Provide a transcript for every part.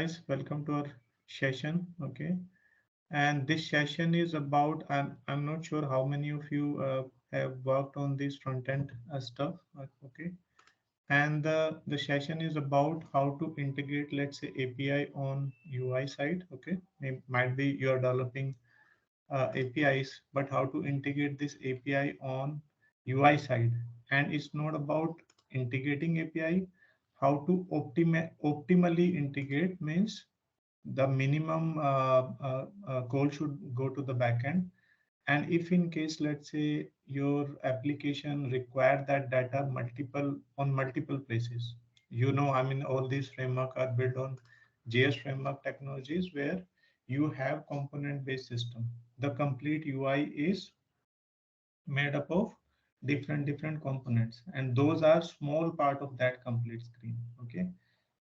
guys, welcome to our session. Okay, and this session is about I'm not sure how many of you have worked on this front end stuff. Okay, and the session is about how to integrate, let's say, API on UI side. Okay, might be you are developing APIs, but how to integrate this API on UI side. And it's not about integrating API, how to optimally integrate means the minimum call should go to the backend. And if in case, let's say your application require that data multiple places, I mean, all these framework are built on JS framework technologies where you have component based system. The complete UI is made up of different components, and those are small part of that complete screen. Okay,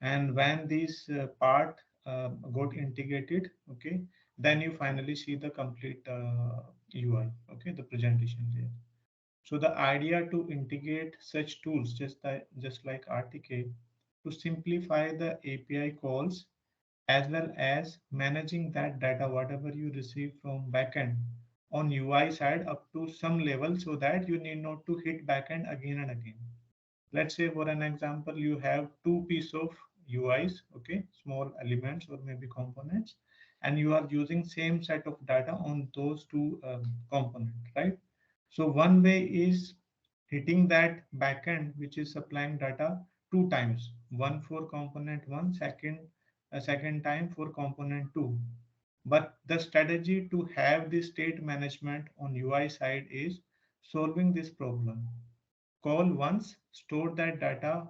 and when these part got integrated, okay, then you finally see the complete UI, okay, the presentation there. So the idea to integrate such tools, just like RTK, to simplify the API calls as well as managing that data, whatever you receive from backend on UI side up to some level, so that you need not to hit backend again and again. Let's say for an example, you have two piece of UIs, okay, small elements or maybe components, and you are using same set of data on those two components, right? So one way is hitting that backend, which is supplying data two times, one for component one, a second time for component two. But the strategy to have the state management on UI side is solving this problem. Call once, store that data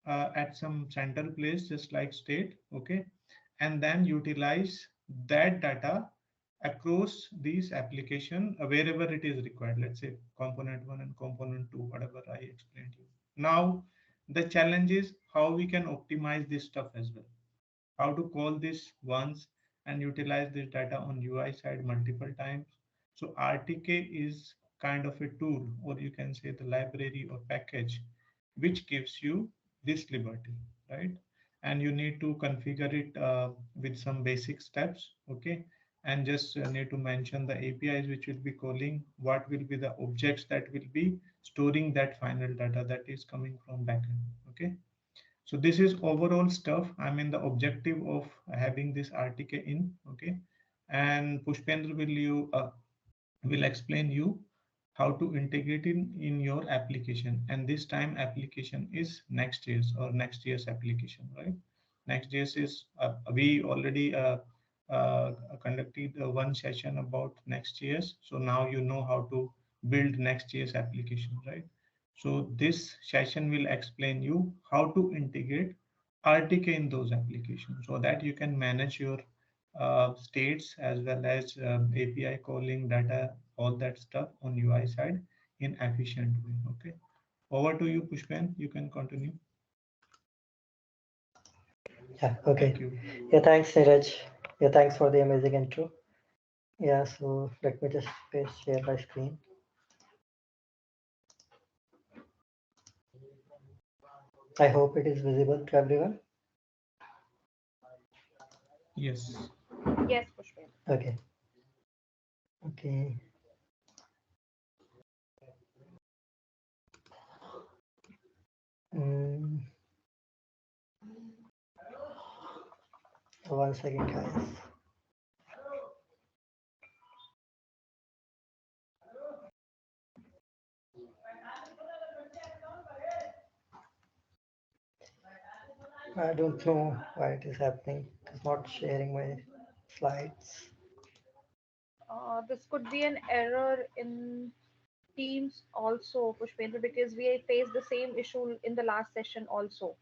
at some central place, just like state, okay, and then utilize that data across these application wherever it is required. Let's say component one and component two, whatever I explained to you. Now, the challenge is how we can optimize this stuff as well. How to call this once and utilize this data on UI side multiple times. So RTK is kind of a tool, or you can say the library or package, which gives you this liberty, right? And you need to configure it with some basic steps, okay? And just need to mention the APIs which will be calling, what will be the objects that will be storing that final data that is coming from backend, okay? So this is overall stuff. I mean, the objective of having this RTK in, okay? And Pushpendra will explain you how to integrate in your application. And this time application is Next.js or Next.js application, right? Next.js is, we already conducted one session about Next.js. So now you know how to build Next.js application, right? So this session will explain you how to integrate RTK in those applications so that you can manage your states as well as API calling data, all that stuff on UI side in efficient way. Okay. Over to you, Pushpan. You can continue. Yeah, okay. Thank you. Yeah, thanks, Neeraj. Yeah, thanks for the amazing intro. Yeah, so let me just share my screen. I hope it is visible to everyone. Yes. Yes, Pushpin. Okay. Okay. Mm, 1 second, guys. I don't know why it is happening. It's not sharing my slides. This could be an error in Teams also, Pushpendra, because we faced the same issue in the last session also.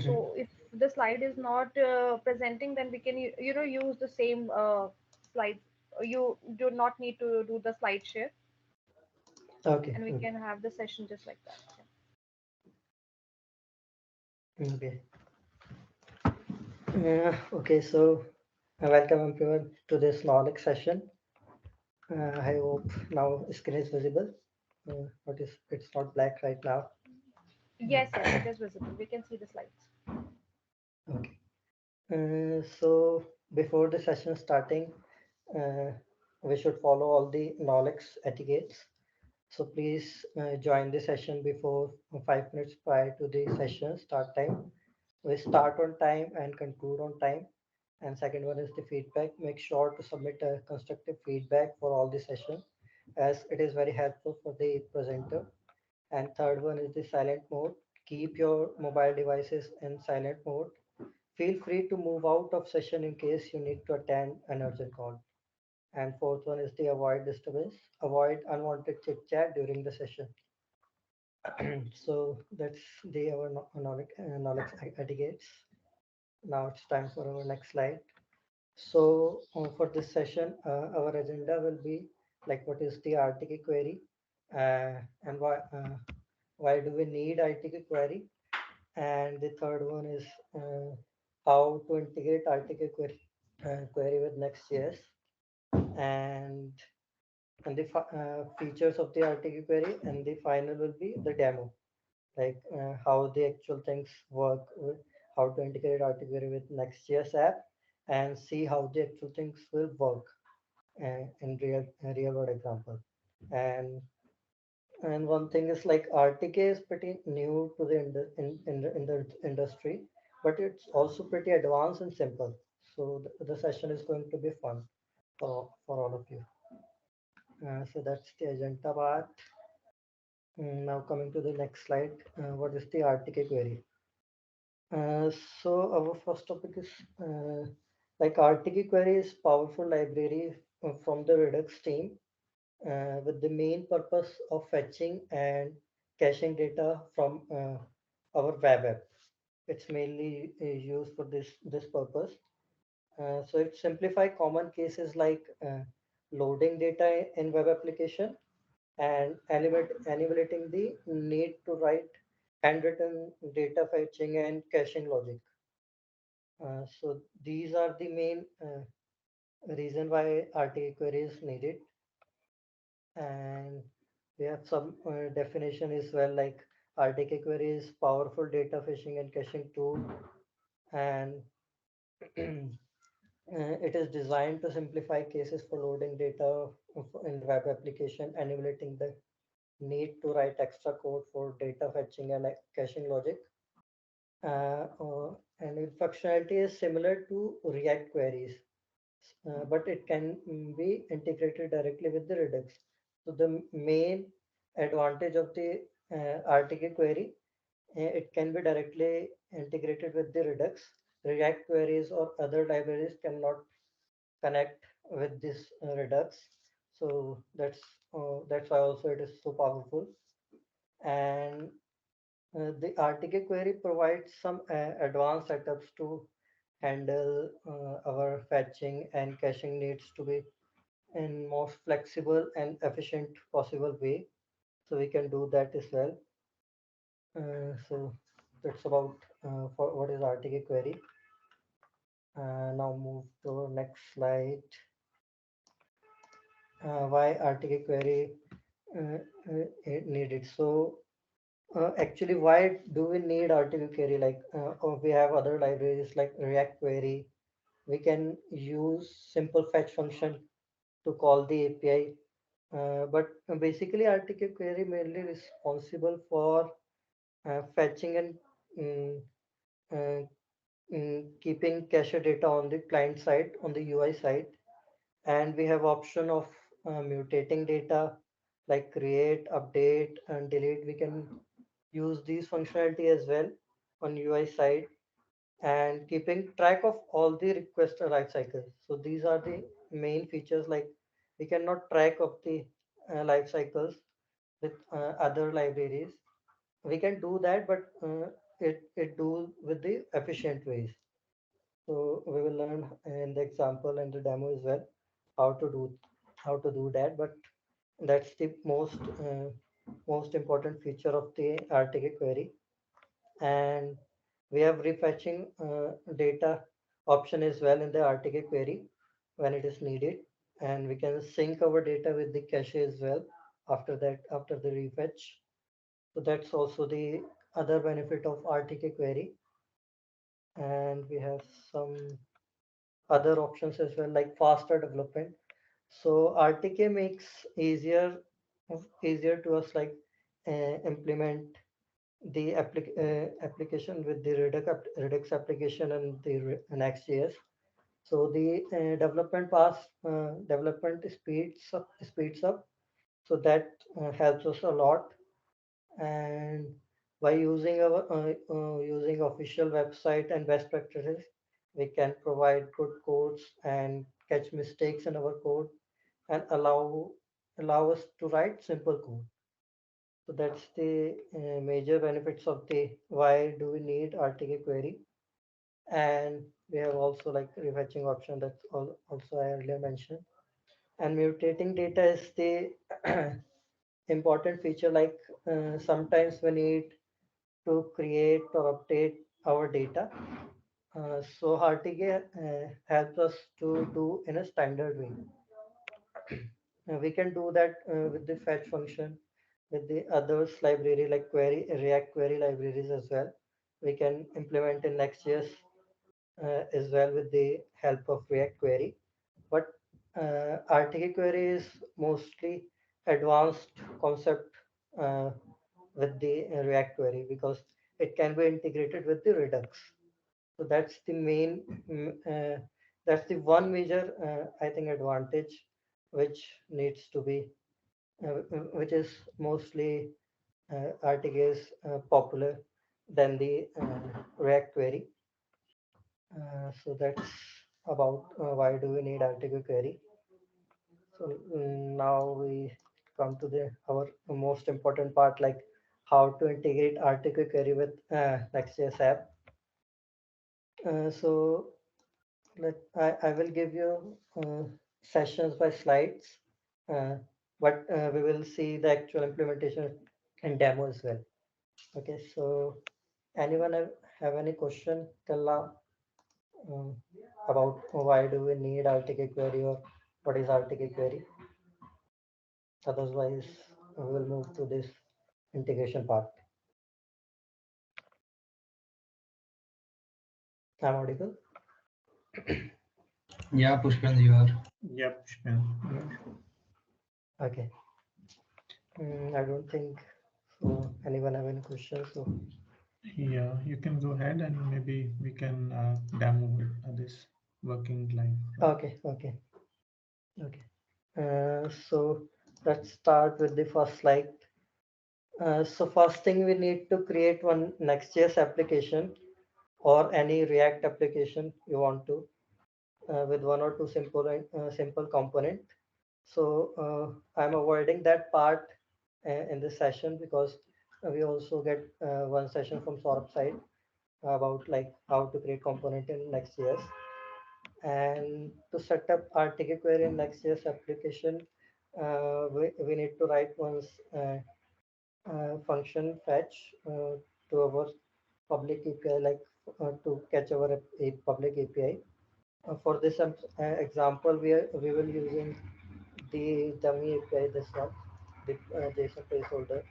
So if the slide is not presenting, then we can use the same slide. You do not need to do the slide share, Okay. and we can have the session just like that. Okay. Okay, so welcome everyone to this knowledge session. I hope now screen is visible. Notice it's not black right now. Yes, yes, it is visible. We can see the slides. Okay. So before the session starting, uh, we should follow all the knowledge etiquettes. So please join the session before 5 minutes prior to the session start time. We start on time and conclude on time. And second one is the feedback. Make sure to submit a constructive feedback for all the session as it is very helpful for the presenter. And third one is the silent mode. Keep your mobile devices in silent mode. Feel free to move out of session in case you need to attend an urgent call. And fourth one is the avoid disturbance. Avoid unwanted chit chat during the session. So that's the our knowledge etiquettes. Now it's time for our next slide. So for this session, our agenda will be like what is the RTK query and why do we need RTK query? And the third one is how to integrate RTK query with Next.js and and the features of the RTK query. And the final will be the demo, like how the actual things work, how to integrate RTK query with Next.js app, and see how the actual things will work in real world example. And and one thing is like RTK is pretty new to the in the industry, but it's also pretty advanced and simple. So the session is going to be fun for all of you. So that's the agenda part. Now coming to the next slide, what is the RTK query? Uh, so our first topic is like RTK query is powerful library from the Redux team with the main purpose of fetching and caching data from our web app. It's mainly used for this purpose. So it simplify common cases like loading data in web application and eliminating the need to write handwritten data fetching and caching logic. So these are the main reason why RTK query is needed. And we have some definition as well, like RTK query is powerful data fetching and caching tool, and it is designed to simplify cases for loading data in web application, enabling the need to write extra code for data fetching and caching logic. And its functionality is similar to React queries, but it can be integrated directly with the Redux. So the main advantage of the RTK query, it can be directly integrated with the Redux. React queries or other libraries cannot connect with this Redux. So that's why also it is so powerful. And the RTK query provides some advanced setups to handle our fetching and caching needs to be in most flexible and efficient possible way. So we can do that as well. So that's about for what is RTK query. Now move to our next slide. Why RTK query needed? So actually, why do we need RTK query? Like or we have other libraries like React query. We can use simple fetch function to call the API. But basically, RTK query mainly responsible for fetching and mm, uh, keeping cache data on the client side, on the UI side, and we have option of mutating data like create, update, and delete. We can use these functionality as well on UI side and keeping track of all the request life cycles. So these are the main features. Like we cannot track of the life cycles with other libraries. We can do that, but it do with the efficient ways. So we will learn in the example and the demo as well how to do how to do that. But that's the most important feature of the RTK query. And we have refetching data option as well in the RTK query when it is needed, and we can sync our data with the cache as well after that, after the refetch. So that's also the other benefit of RTK query. and we have some other options as well, like faster development. So RTK makes easier to us, like implement the application with the Redux application and the Next.js. So the development speeds up. So that helps us a lot. And by using official website and best practices, we can provide good codes and catch mistakes in our code and allow us to write simple code. So that's the major benefits of the why do we need RTK query. And we have also like refetching option, that's also I earlier mentioned. And mutating data is the important feature, like sometimes we need to create or update our data. So RTK helps us to do in a standard way. We can do that with the fetch function, with the others library like query React query libraries as well. We can implement in Next.js as well with the help of React query. But RTK query is mostly advanced concept uh, with the React query, because it can be integrated with the Redux. So that's the main, that's the one major, I think, advantage which needs to be, which is mostly RTK is popular than the React query. So that's about why do we need RTK query. So now we come to the our most important part, like how to integrate RTK query with Next.js app. So I will give you sessions by slides, uh, but we will see the actual implementation and demo as well. Okay, so anyone have any question till now um, about why do we need RTK query or what is RTK query? Otherwise, we will move to this integration part. I'm audible? Yeah, Pushpendra, you are. Yeah, Pushpin. Okay. I don't think so. Anyone have any questions? So Yeah, you can go ahead and maybe we can demo it, this working live. okay. So let's start with the first slide. So first thing, we need to create one Next.js application or any React application you want to, with one or two simple component. So I'm avoiding that part in this session, because we also get one session from Saurabh side about like how to create component in Next.js. And to set up RTK query in Next.js application, we need to write one function fetch to our public API, like to catch our public API. For this example, we will using the dummy API, this one, the JSON placeholder.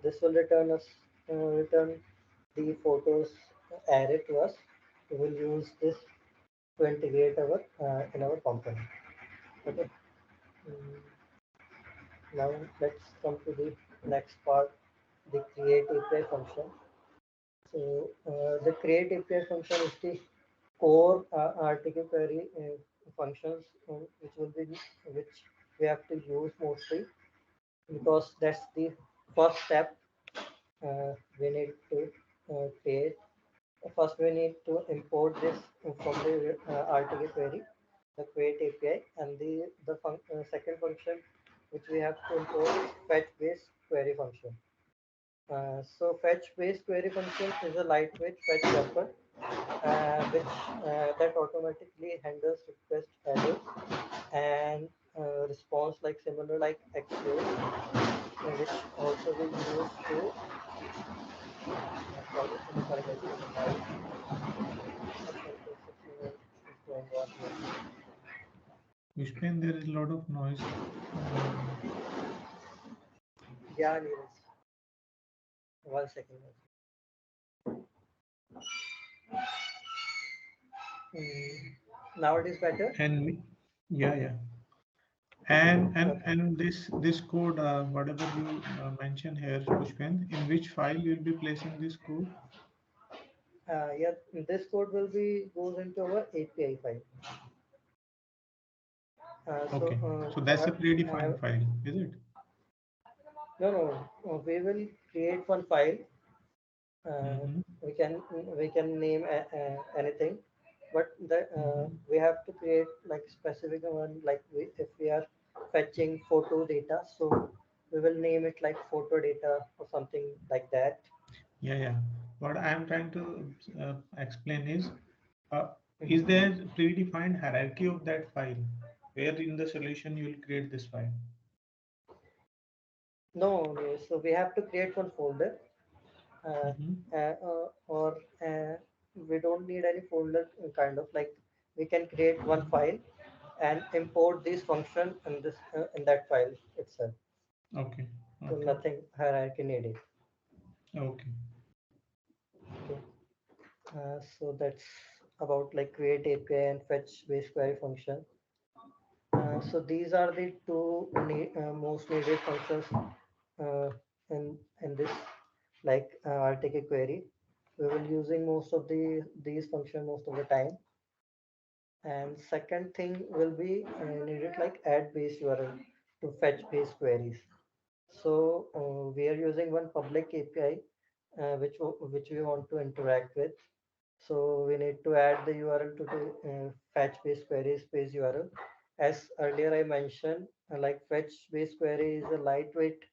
This will return the photos array to us. We will use this to integrate our in our component. Okay. Mm, Now let's come to the next part, the create API function. So the create API function is the core RTK query functions, which we have to use mostly, because that's the first step we need to create. First, we need to import this from the RTK query, the create API, and the second function which we have to import is fetch based query function. So fetch based query function is a lightweight fetch wrapper, which that automatically handles request values and response like similar like XQL, which also we use to sorry, Pushpin, there is a lot of noise. Yeah, Neeraj. 1 second. Now it is better. And yeah, yeah. Okay. And this code, whatever you mentioned here, Pushpen, in which file you'll be placing this code? Yeah, this code will be goes into our API file. Okay, so I that's a have, I have predefined file, is it? no, no. We will create one file. Uh, Mm-hmm. we can name anything, but Mm-hmm. we have to create like specific one. Like if we are fetching photo data, so we will name it like photo data or something like that. Yeah, yeah. What I am trying to explain uh, is Mhm. there predefined hierarchy of that file? Where in the solution you will create this file? No, no, so we have to create one folder, uh, Mm-hmm. or we don't need any folder. Kind of like we can create one file and import this function in this in that file itself. Okay, So okay, nothing hierarchy needed. okay. Okay. So that's about like create API and fetch base query function. So these are the two most needed functions uh, in this like RTK query. We will using most of these function most of the time. And second thing will be needed like add base URL to fetch base queries. So we are using one public API which we want to interact with. So we need to add the URL to the fetch base queries base URL. As earlier I mentioned, like fetch base query is a lightweight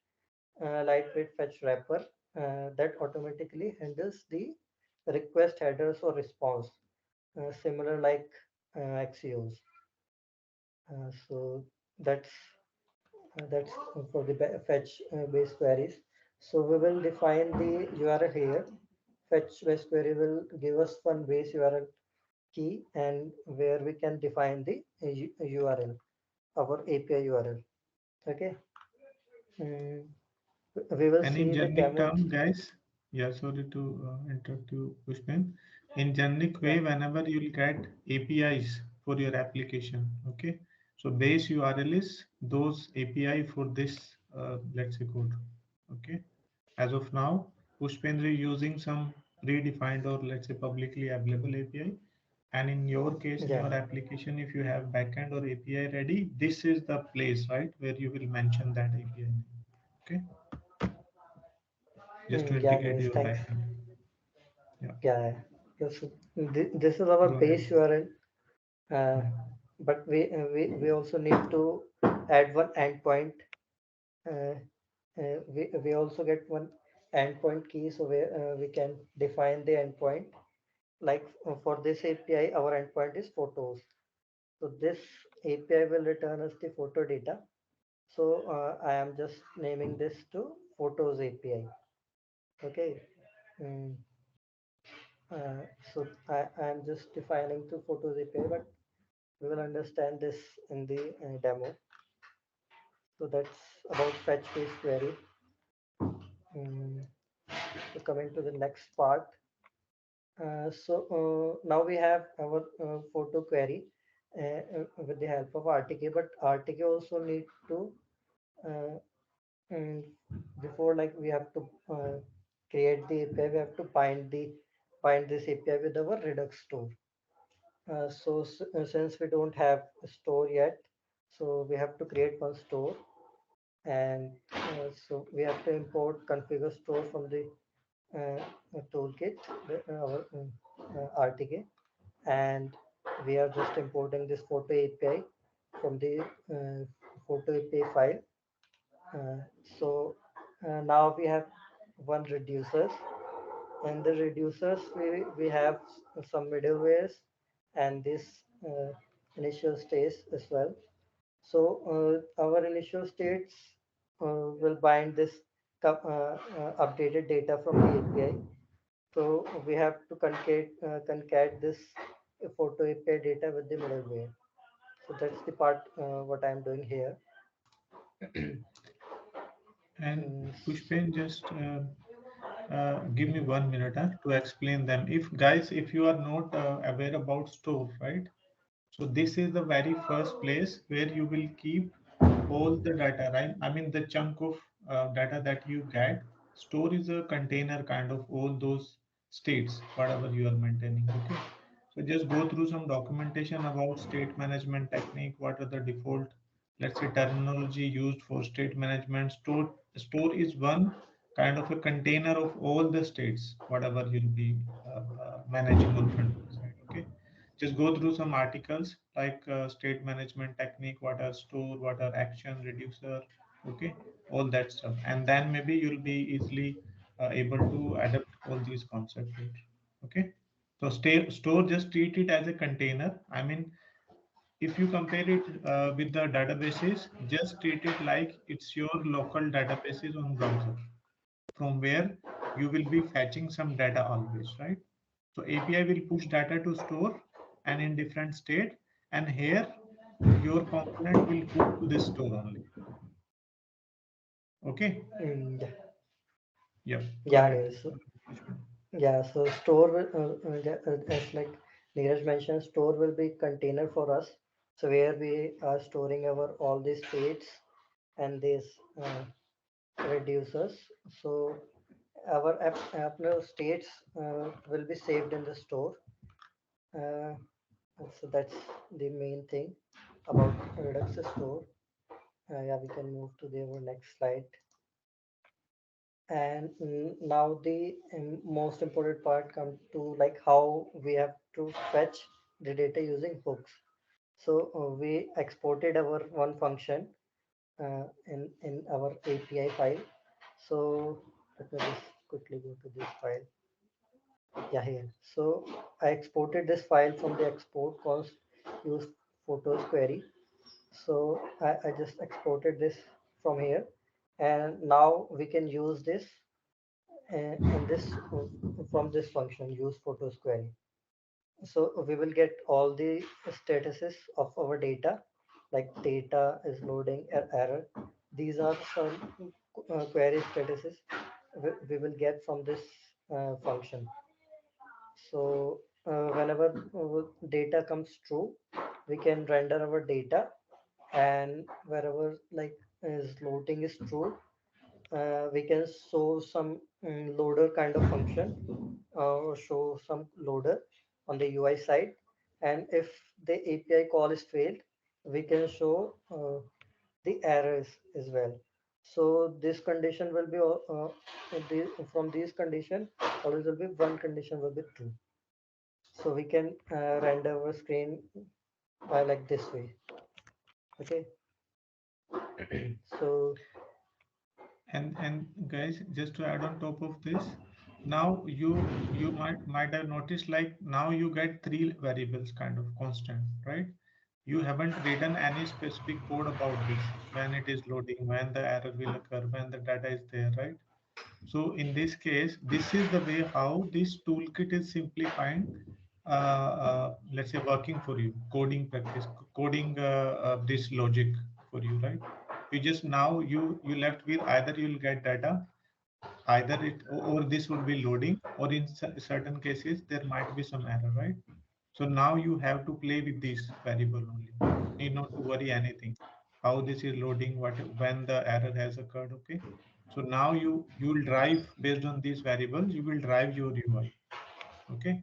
fetch wrapper that automatically handles the request headers or response, similar like Axios. So that's that's for the fetch base queries. So we will define the URL here. Fetch base query will give us one base URL key and where we can define the URL, our API URL. Okay. Mm, we will And in see the generic demo. term, guys, yeah, sorry to interrupt you, Pushpin. In generic Yeah. way, whenever you will get APIs for your application, okay? So base URL is those API for this, let's say code, okay? As of now, Pushpendra is using some predefined or let's say publicly available API. And in your case, in Yeah. your application, if you have backend or API ready, this is the place, right, where you will mention that API name. Okay, just to Yeah, integrate guys, your thanks. backend. Yeah, Yeah. This, this is our go ahead. base URL. Uh, Yeah. but we also need to add one endpoint. Uh, we also get one endpoint key, so we can define the endpoint. Like for this API, our endpoint is photos. So this API will return us the photo data. So I am just naming this to photos API. Okay. Mm, uh, so I am just defining to photos API, but we will understand this in the demo. So that's about fetch base query. Mm, so coming to the next part. Now we have our photo query with the help of RTK, but RTK also need to uh, mm, before like we have to create the API, we have to bind this API with our Redux store. Since we don't have a store yet, so we have to create one store, and so we have to import configure store from the toolkit, our RTK, and we are just importing this photo API from the photo API file. Uh, so now we have one reducers. In the reducers, we have some middlewares and this initial states as well. So our initial states will bind this updated data from the API. So we have to concat this photo API data with the middleware. So that's the part what I'm doing here. And Mm, Pushpin, just Give me 1 minute to explain them. If guys, if you are not aware about store, right? So this is the very first place where you will keep all the data, right? I mean the chunk of data that you get. Store is a container kind of all those states, whatever you are maintaining. Okay. So just go through some documentation about state management technique. What are the default, let's say, terminology used for state management? Store is one kind of a container of all the states, whatever you'll be managing on front end side. Okay, just go through some articles like state management technique, what are store, what are action reducer, okay, all that stuff, and then maybe you'll be easily able to adapt all these concepts later. Okay, so store, just treat it as a container. I mean, if you compare it with the databases, just treat it like it's your local databases on browser from where you will be fetching some data always, right? So API will push data to store and in different state, and here your component will hook to this store only. Okay. Yeah, Yep. Go yeah, ahead. Neil. Yeah, so store will, as like Neeraj mentioned, store will be container for us. So where we are storing our all these states and these reducers. So our app states will be saved in the store. Uh, so that's the main thing about Redux store. Yeah, we can move to the our next slide. And now the most important part come to like how we have to fetch the data using hooks. So we exported our one function in our API file. So let me just quickly go to this file. Yeah, here. So I exported this file from the export const use photos query. So I just exported this from here, and now we can use this in this from this function use photos query. So we will get all the statuses of our data, like data is loading error. These are some query statuses we will get from this function. So whenever data comes true, we can render our data, and wherever like is loading is true, we can show some loader kind of function or show some loader on the UI side. And if the API call is failed, we can show the errors as well. So this condition will be from these condition always will be one condition will be true. So we can render our screen by like this way. Okay. So And guys, just to add on top of this, now you might have noticed like now you get three variables kind of constant, right? You haven't written any specific code about this, when it is loading, when the error will occur, when the data is there, right? So in this case, this is the way how this toolkit is simplifying, let's say, working for you, coding practice, coding this logic for you, right? You just now you left with either you'll get data, either it or this would be loading, or in certain cases there might be some error, right? So now you have to play with this variable only. Need not to worry anything. How this is loading, what when the error has occurred. Okay. So now you will drive based on these variables. You will drive your UI. Okay.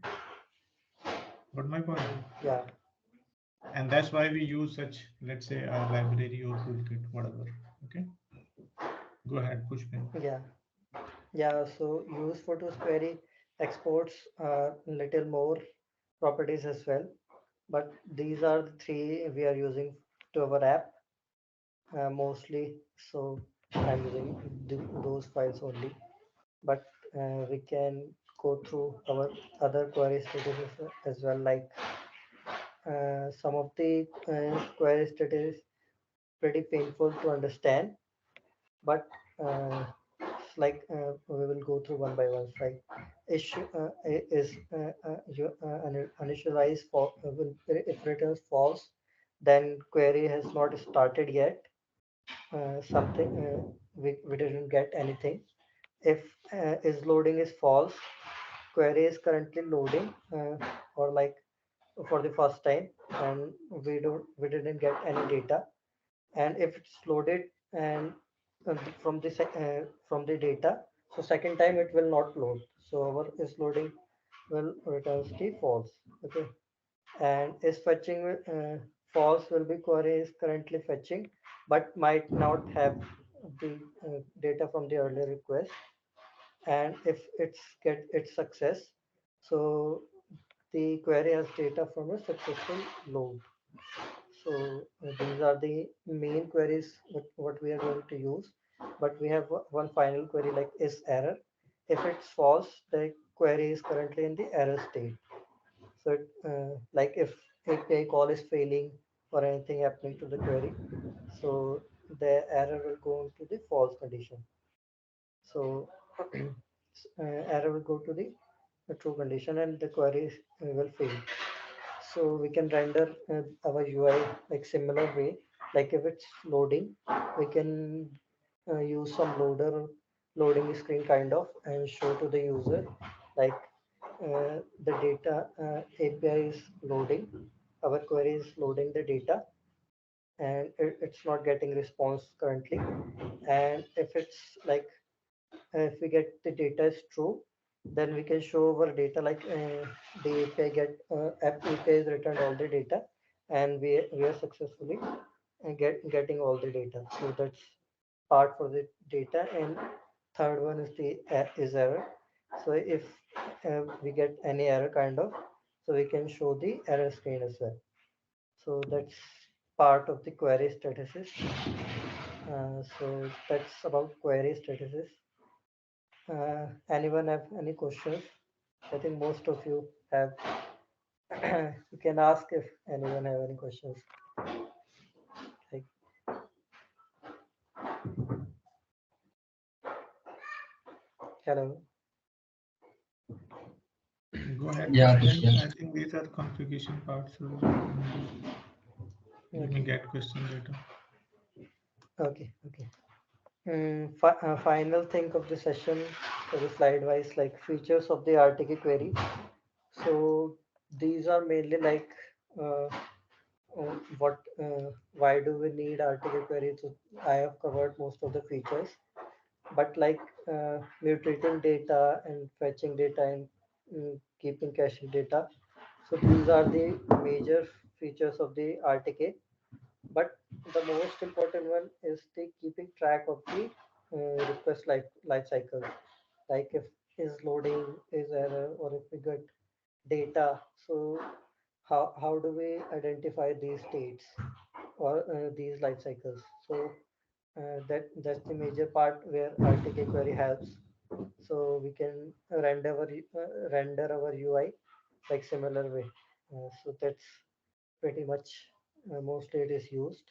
Got my point? yeah, And that's why we use such, let's say, a library or toolkit, whatever. Okay. Go ahead, Pushpin. yeah. Yeah, so use photos query exports little more properties as well, but these are the three we are using to our app mostly. So I'm using those files only, but we can go through our other query statuses as well. Like some of the query status pretty painful to understand, but it's like we will go through one by one. Like issue is initialize for if returns false, then query has not started yet. Something we didn't get anything. If is loading is false, query is currently loading, or like for the first time, and we didn't get any data. And if it's loaded and from the data, so second time it will not load, so our is loading will returns the false. Okay. And is fetching false will be query is currently fetching but might not have the data from the earlier request. And if it's get its success, so the query has data from a successful load. So these are the main queries what we are going to use. But we have one final query like is error. If it's false, the query is currently in the error state. So like if API call is failing or anything happening to the query, so the error will go into the false condition. So error will go to the true condition and the query will fail. So we can render our UI like similar way. Like if it's loading, we can use some loading screen kind of and show to the user like the data API is loading, our query is loading the data, and it's not getting response currently. And if it's like if we get the data is true, then we can show our data like the API API has returned all the data, and we are successfully getting all the data. So that's part for the data. And third one is the is error. So if we get any error kind of, so we can show the error screen as well. So that's part of the query statuses. So that's about query statuses. Anyone have any questions? I think most of you have. You can ask if anyone have any questions. Like, hello. Go ahead, Yeah, Pushpin. Pushpin. I think these are configuration parts, so you may Okay. get question later. Okay. Okay. Final thing of the session for the slide wise, like features of the RTK query. So these are mainly like uh, why do we need RTK query? So I have covered most of the features, but like mutating data and fetching data and keeping caching data. So these are the major features of the RTK. But the most important one is the keeping track of the request life cycle. Like if is loading, is error, or if we get data. So how do we identify these states or these life cycles? So that's the major part where RTK query helps. So we can render our UI like similar way. So that's pretty much mostly it is used.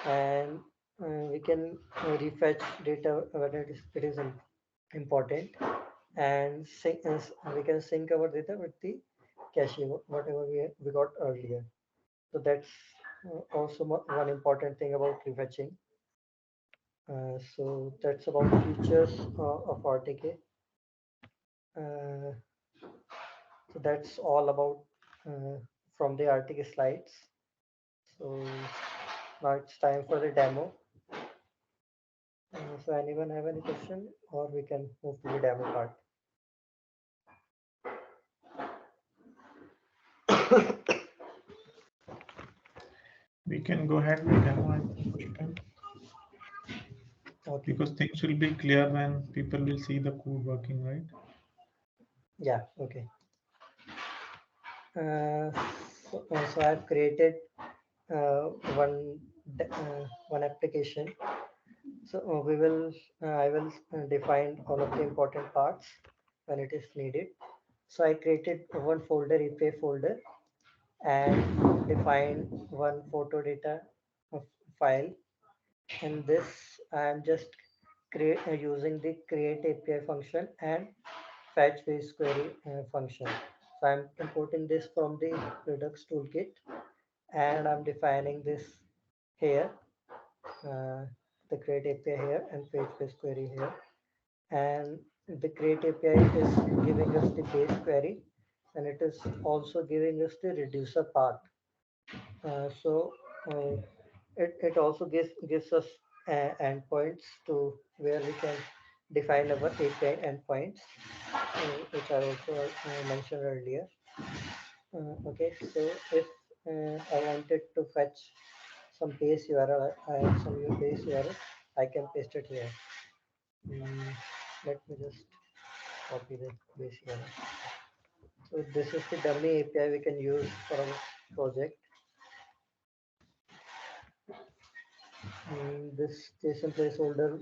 And we can refetch data when it is important, and we can sync our data with the cache whatever we got earlier. So that's also one important thing about refetching. So that's about features of RTK. Uh, so that's all about from the RTK slides. So now it's time for the demo. So anyone have any question, or we can move to the demo part? We can go ahead with demo, I think, Pushpin, Okay. because things will be clear when people will see the code working, right? Yeah. Okay. So I've created uh, one one application. So I will define all of the important parts when it is needed. So I created one folder, API folder, and defined one photo data of file. And this I am just using the create API function and fetch base query function. So I'm importing this from the Redux Toolkit, and I'm defining this here, uh, the create API here and fetch base query here. and the create API is giving us the base query, and it is also giving us the reducer part. So it also gives us endpoints to where we can define our API endpoints, which I also mentioned earlier. Okay, so if I wanted to fetch some base URL, some base URL, I can paste it here. Let me just copy the base URL. So this is the dummy API we can use for our project. This JSON placeholder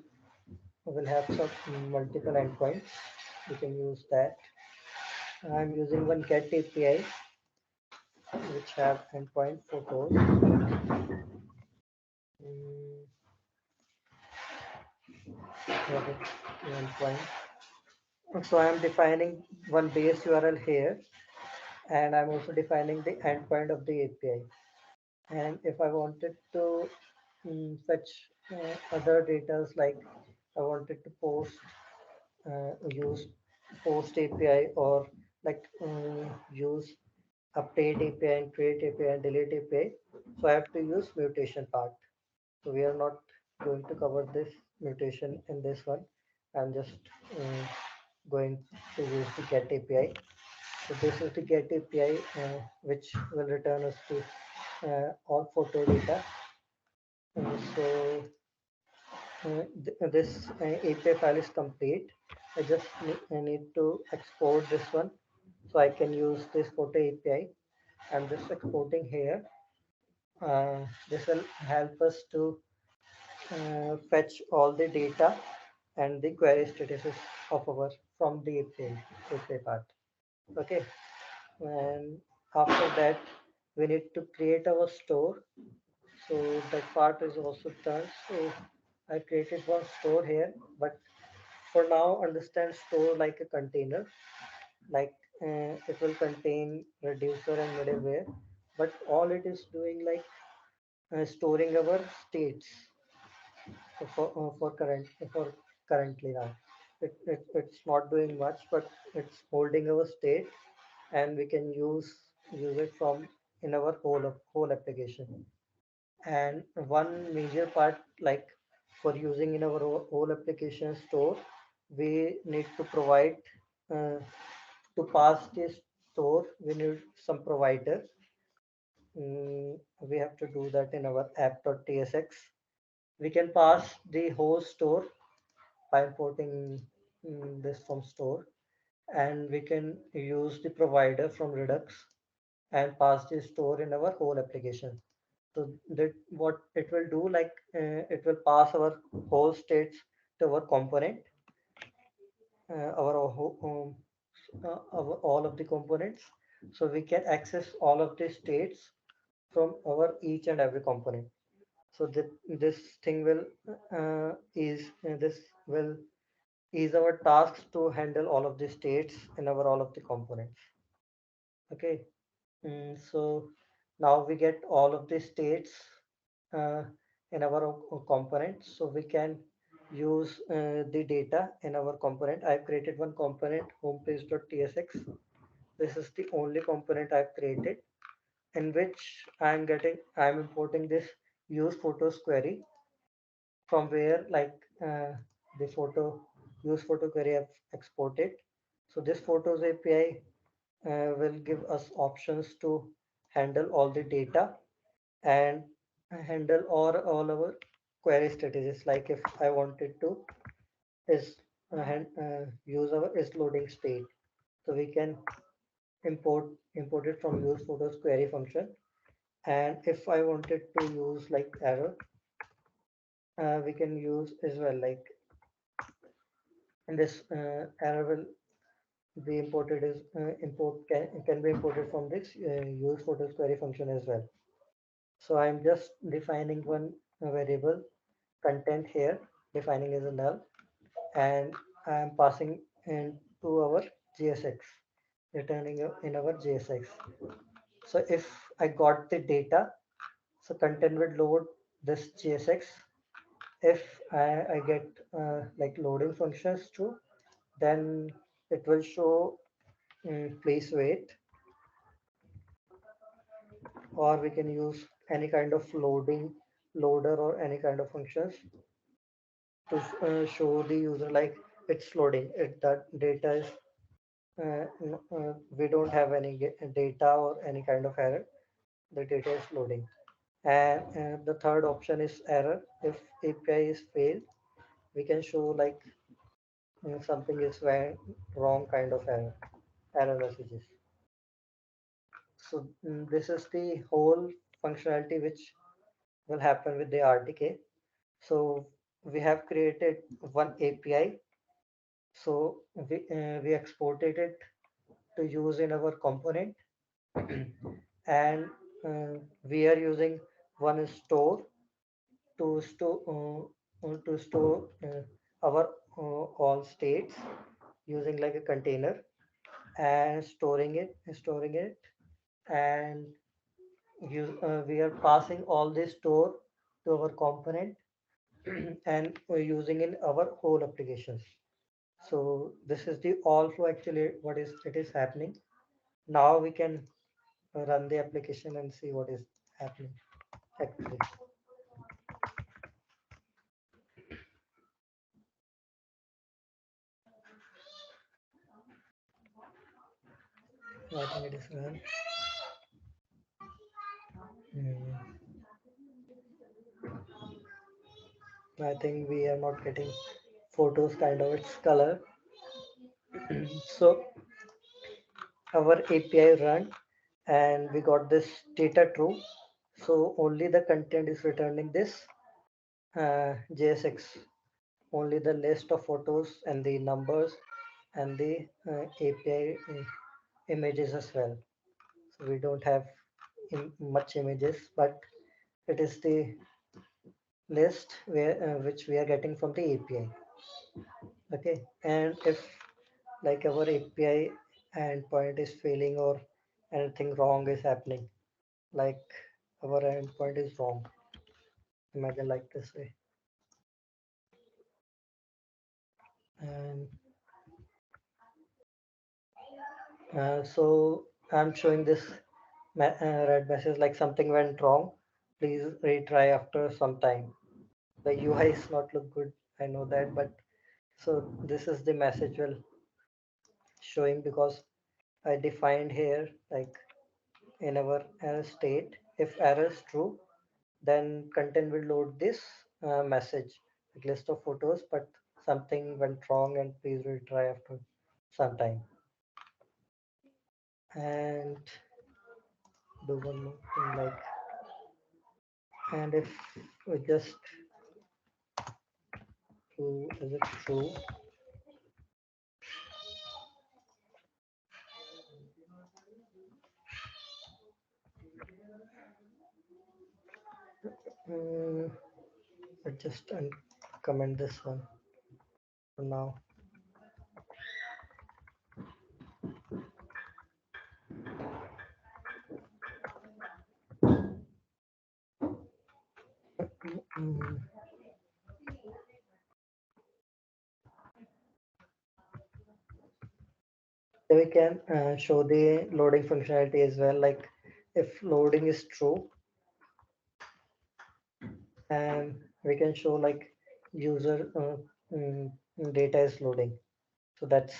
will have some multiple endpoints. We can use that. I'm using one get API which have endpoint photos. Okay, endpoint. So I'm defining one base URL here, and I'm also defining the endpoint of the API. And if I wanted to fetch other data, like I wanted to use post API, or like use update API and create API and delete API. So I have to use mutation part. So we are not going to cover this mutation in this one. I'm just going to use the get API. So this is the get API, which will return us to all photo data. So this API file is complete. I need to export this one, so I can use this photo API. I'm just exporting here. This will help us to fetch all the data and the query statuses of our from the API part. Okay, and after that we need to create our store. So that part is also done. So I created one store here, but for now understand store like a container, like it will contain reducer and middleware, but all it is doing like storing our states for currently now. It's not doing much, but it's holding our state, and we can use it from in our whole application. And one major part, like for using in our whole application store, we need to provide uh, to pass this store, we need some provider. We have to do that in our app.tsx. We can pass the host store by importing this from store, and we can use the provider from Redux and pass the store in our whole application. So that what it will do, like it will pass our whole states to our component, our all of the components, so we can access all of the states from our each and every component. So that this thing will this will ease our tasks to handle all of the states in our all of the components. Okay, so now we get all of the states uh, in our component, so we can use the data in our component. I've created one component, homepage.tsx. This is the only component I've created, in which I'm importing this use photos query, from where like the use photo query I've exported. So this photos API will give us options to handle all the data and handle all our query strategies. Like if I wanted to is use our is loading state, so we can import it from use photos query function. And if I wanted to use like error, we can use as well, like in this error will be imported is can be imported from this use photos query function as well. So I'm just defining one variable content here, defining as a null, and I'm passing into our JSX, returning in our JSX. So if I got the data, so content will load this JSX, if I get like loading functions true, then it will show please wait, or we can use any kind of loader or any kind of functions to show the user like it's loading. That data is we don't have any data or any kind of error. The data is loading. And the third option is error. If API is failed, we can show like something is wrong kind of error messages. So this is the whole functionality which will happen with the RTK. So we have created one API. So we exported it to use in our component, and we are using one store to store our all states using like a container, and storing it, and we are passing all this store to our component and we're using in our whole applications. So this is the all flow actually what is it is happening. Now we can run the application and see what is happening actually. I think it is run. I think we are not getting photos kind of its color. So our API run and we got this data true. So only the content is returning this JSX, only the list of photos and the numbers and the API images as well. So we don't have much images, but it is the list which we are getting from the API. Okay, and if like our API endpoint is failing or anything wrong is happening, like our endpoint is wrong, imagine like this way, and so I'm showing this red message like something went wrong, please retry after some time. The UI is not look good, I know that, but so this is the message will showing because I defined here like in our error state, if error is true, then content will load this message, like list of photos, but something went wrong and please retry after some time. And do one more thing like, and if we just true, is it true? I just comment this one for now. Mm, we can show the loading functionality as well, like if loading is true, and we can show like user data is loading. So that's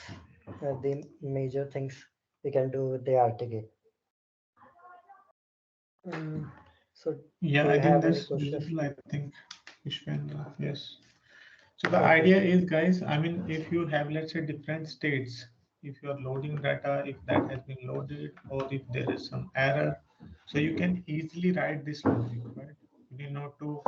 the major things we can do with the RTK. So Yeah, do I you think have any that's questions? visible. I think Vishwendra, yes. So the Okay. idea is, guys, I mean, if you have, let's say, different states, if you are loading data, if that has been loaded, or if there is some error, so you can easily write this logic, right? You need not to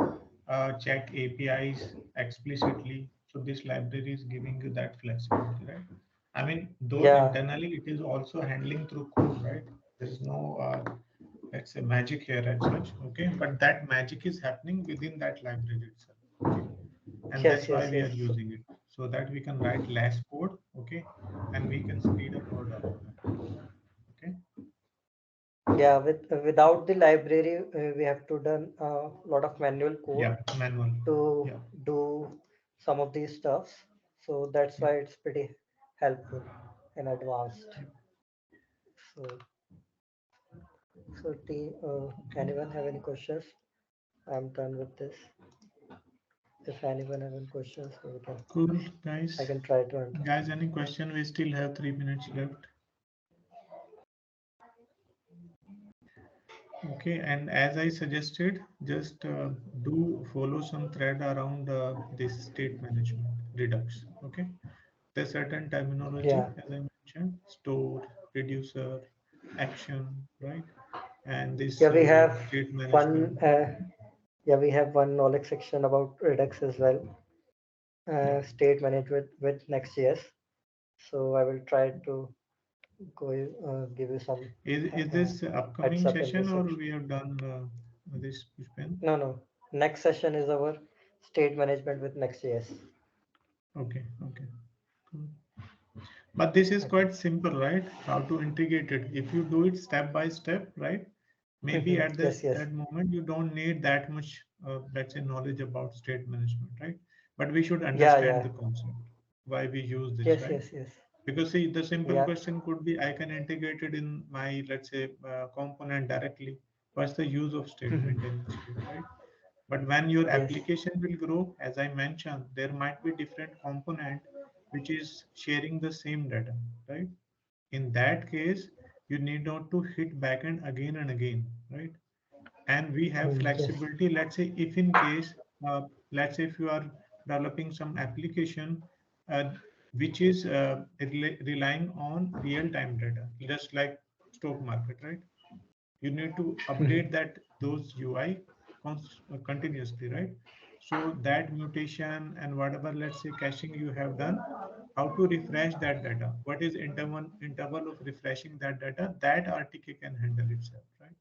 check APIs explicitly. So this library is giving you that flexibility, right? I mean, though Yeah. internally it is also handling through code, right? There is no, let's say, magic here as such, okay? But that magic is happening within that library itself, okay? And Yes. that's why Yes. we Yes. are using it, so that we can write less code, okay, and we can speed up our development, okay. Yeah, without the library, we have to done a lot of manual code Yeah, manual. to Yeah. do some of these stuffs. So that's Yeah. why it's pretty helpful and advanced. Yeah. So, so team, Okay. anyone have any questions? I'm done with this. If anyone have any questions, Cool, I guys. can try to answer. Guys, any question? We still have 3 minutes left. Okay, and as I suggested, just do follow some thread around this state management Redux. Okay, there's certain terminology Yeah, as I mentioned: store, reducer, action, right? And this yeah, we have state one. management. Yeah, we have one knowledge section about Redux as well. Yeah. State management with Next.js. So I will try to go give you some Is uh, this heads upcoming up in session this or section. we have done this Pushpen? No. Next session is our state management with Next.js. Okay, okay. Cool. But this is Okay. quite simple, right? How to integrate it. If you do it step by step, right? Maybe at Yes, this yes. that moment you don't need that much, let's say, knowledge about state management, right? But we should Yeah, understand yeah. the concept, why we use this, Yes, right? yes, yes. Because see, the simple Yeah. question could be, I can integrate it in my, let's say, component directly. What's the use of state, maintaining state, right? But when your Yes. application will grow, as I mentioned, there might be different component which is sharing the same data, right? In that case, you need not to hit backend again and again, right? And we have Yes. flexibility. Let's say if in case, let's say if you are developing some application uh, which is relying on real-time data, just like stock market, right? You need to update that those UI continuously, right? So that mutation and whatever, let's say, caching you have done, how to refresh that data? What is interval of refreshing that data? That RTK can handle itself, right?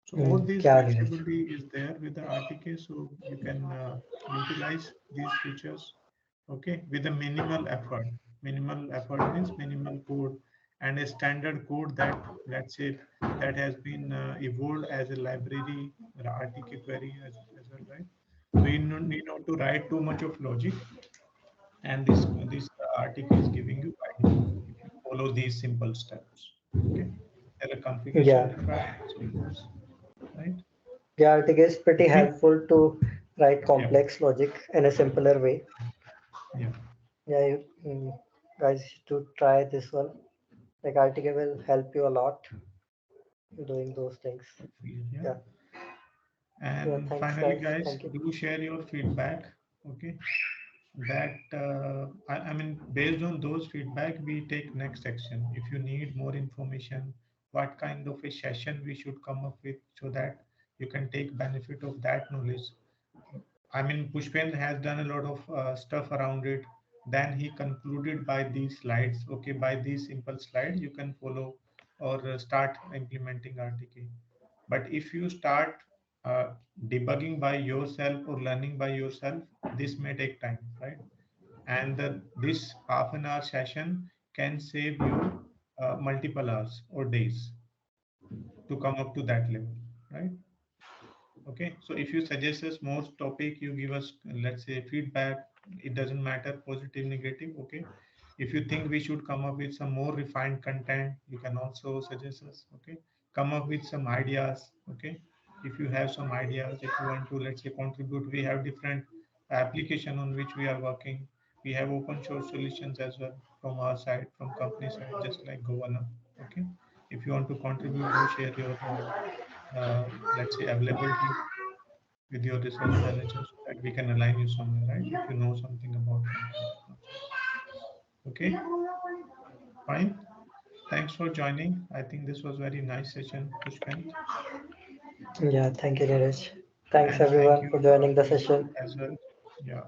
So all these Yeah, Neeraj. flexibility is there with the RTK, so you can utilize these features, okay, with a minimal effort. Minimal effort means minimal code and a standard code that, let's say, that has been evolved as a library, the RTK query as well, right? So you need not to write too much of logic, and this RTK is giving you by default if you follow these simple steps, okay? There are configuration Yeah. requirements, of course, right? Yeah, I think it's pretty Okay. helpful to write Yeah. complex logic in a simpler way. Yeah. Yeah, guys, to try this one. Like RTK will help you a lot doing those things. Hopefully, yeah. Yeah. Yeah. And Thanks, finally, guys. guys, Thank you. do share your feedback. Okay. That I mean, based on those feedback, we take next action. If you need more information, what kind of a session we should come up with so that you can take benefit of that knowledge. I mean, Pushpen has done a lot of stuff around it. Then he concluded by these slides. Okay, by these simple slides, you can follow or start implementing RTK. But if you start uh, debugging by yourself or learning by yourself, this may take time, right? And this half an hour session can save you multiple hours or days to come up to that level, right? Okay, so if you suggest us more topic, you give us, let's say, feedback. It doesn't matter, positive, negative. Okay, if you think we should come up with some more refined content, you can also suggest us. Okay, come up with some ideas. Okay, if you have some ideas, if you want to, let's say, contribute, we have different application on which we are working. We have open source solutions as well from our side, from company side, just like Governor. Okay, if you want to contribute, do share your let's say, availability with your research manager so that we can align you somewhere, right? If you know something about front-end technologies. Okay, fine. Thanks for joining. I think this was very nice session, Pushpent. Yeah. Thank you, Neeraj. Thanks And thank everyone you for joining the to you session. as well. Yeah.